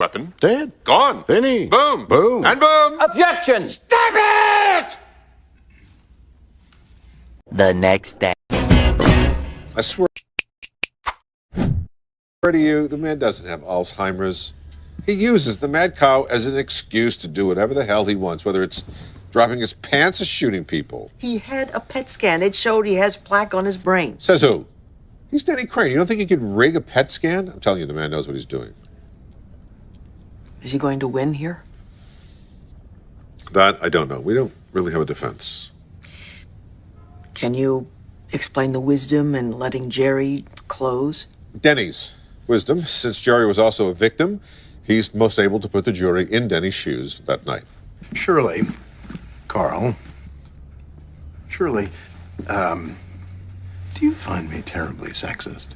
Weapon. Dead. Gone. Penny. Boom. Boom. And boom. Objection! Stop it! The next day. I swear to you, the man doesn't have Alzheimer's. He uses the mad cow as an excuse to do whatever the hell he wants, whether it's dropping his pants or shooting people. He had a PET scan. It showed he has plaque on his brain. Says who? He's Denny Crane. You don't think he could rig a PET scan? I'm telling you, the man knows what he's doing. Is he going to win here? That, I don't know. We don't really have a defense. Can you explain the wisdom in letting Jerry close? Denny's wisdom, since Jerry was also a victim, he's most able to put the jury in Denny's shoes that night. Shirley, Carl, Shirley, do you find me terribly sexist?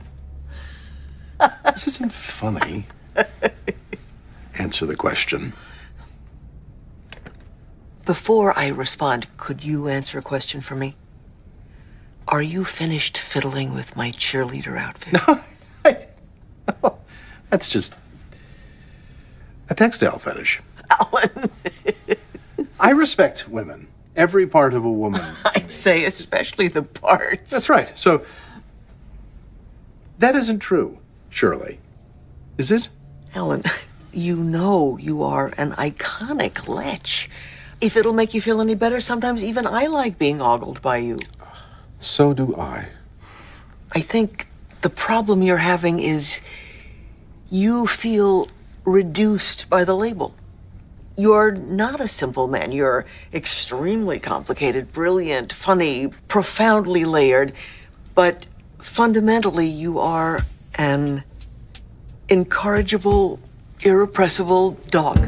This isn't funny. Answer the question. Before I respond, could you answer a question for me? Are you finished fiddling with my cheerleader outfit? No, that's just a textile fetish. Alan, I respect women. Every part of a woman. I'd say especially the parts. That's right. So, that isn't true, Shirley. Is it? Alan, you know you are an iconic lech. If it'll make you feel any better, sometimes even I like being ogled by you. So do I. I think the problem you're having is you feel reduced by the label. You're not a simple man. You're extremely complicated, brilliant, funny, profoundly layered, but fundamentally you are an incorrigible, irrepressible dog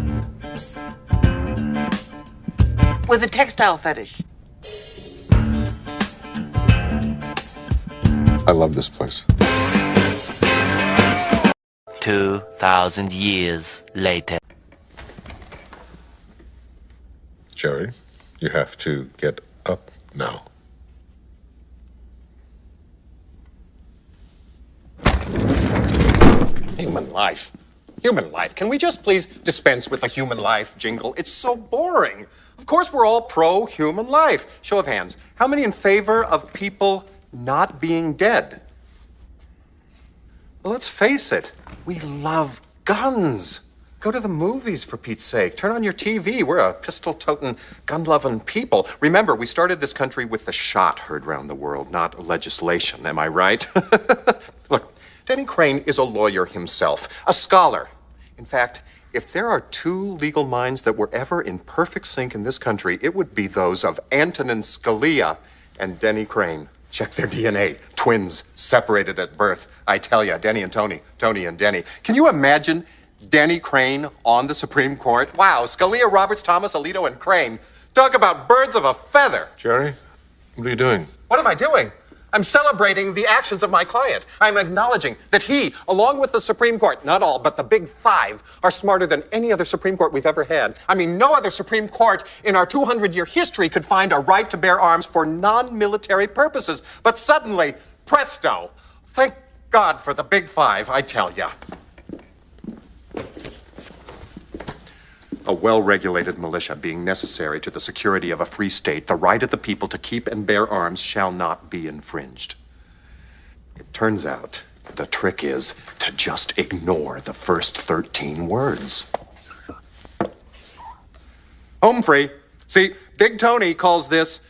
with a textile fetish. I love this place. 2,000 years later. Jerry, you have to get up now. Human life. Human life. Can we just please dispense with the human life jingle? It's so boring. Of course, we're all pro-human life. Show of hands. How many in favor of people not being dead? Well, let's face it. We love guns. Go to the movies, for Pete's sake. Turn on your TV. We're a pistol-toting, gun-loving people. Remember, we started this country with the shot heard round the world, not legislation. Am I right? Look, Denny Crane is a lawyer himself, a scholar. In fact, if there are two legal minds that were ever in perfect sync in this country, it would be those of Antonin Scalia and Denny Crane. Check their DNA. Twins, separated at birth. I tell ya, Denny and Tony, Tony and Denny. Can you imagine Denny Crane on the Supreme Court? Wow, Scalia, Roberts, Thomas, Alito, and Crane. Talk about birds of a feather. Jerry, what are you doing? What am I doing? I'm celebrating the actions of my client. I'm acknowledging that he, along with the Supreme Court, not all, but the big five, are smarter than any other Supreme Court we've ever had. I mean, no other Supreme Court in our 200-year history could find a right to bear arms for non-military purposes. But suddenly, presto, thank God for the big five, I tell ya. A well-regulated militia being necessary to the security of a free state, the right of the people to keep and bear arms shall not be infringed. It turns out the trick is to just ignore the first 13 words. Home free. See, Big Tony calls this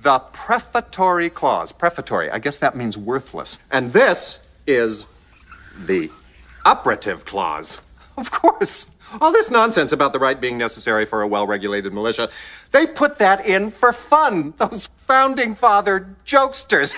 the prefatory clause. Prefatory, I guess that means worthless. And this is the operative clause. Of course. All this nonsense about the right being necessary for a well-regulated militia, they put that in for fun, those founding father jokesters.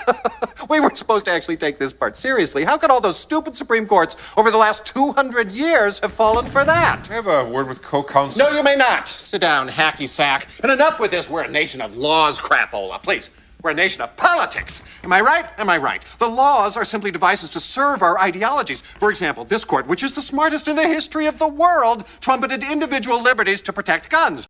We weren't supposed to actually take this part seriously. How could all those stupid Supreme Courts over the last 200 years have fallen for that? I have a word with co-counsel. No, you may not. Sit down, hacky sack. And enough with this, we're a nation of laws, crapola. Please. We're a nation of politics. Am I right? Am I right? The laws are simply devices to serve our ideologies. For example, this court, which is the smartest in the history of the world, trumpeted individual liberties to protect guns.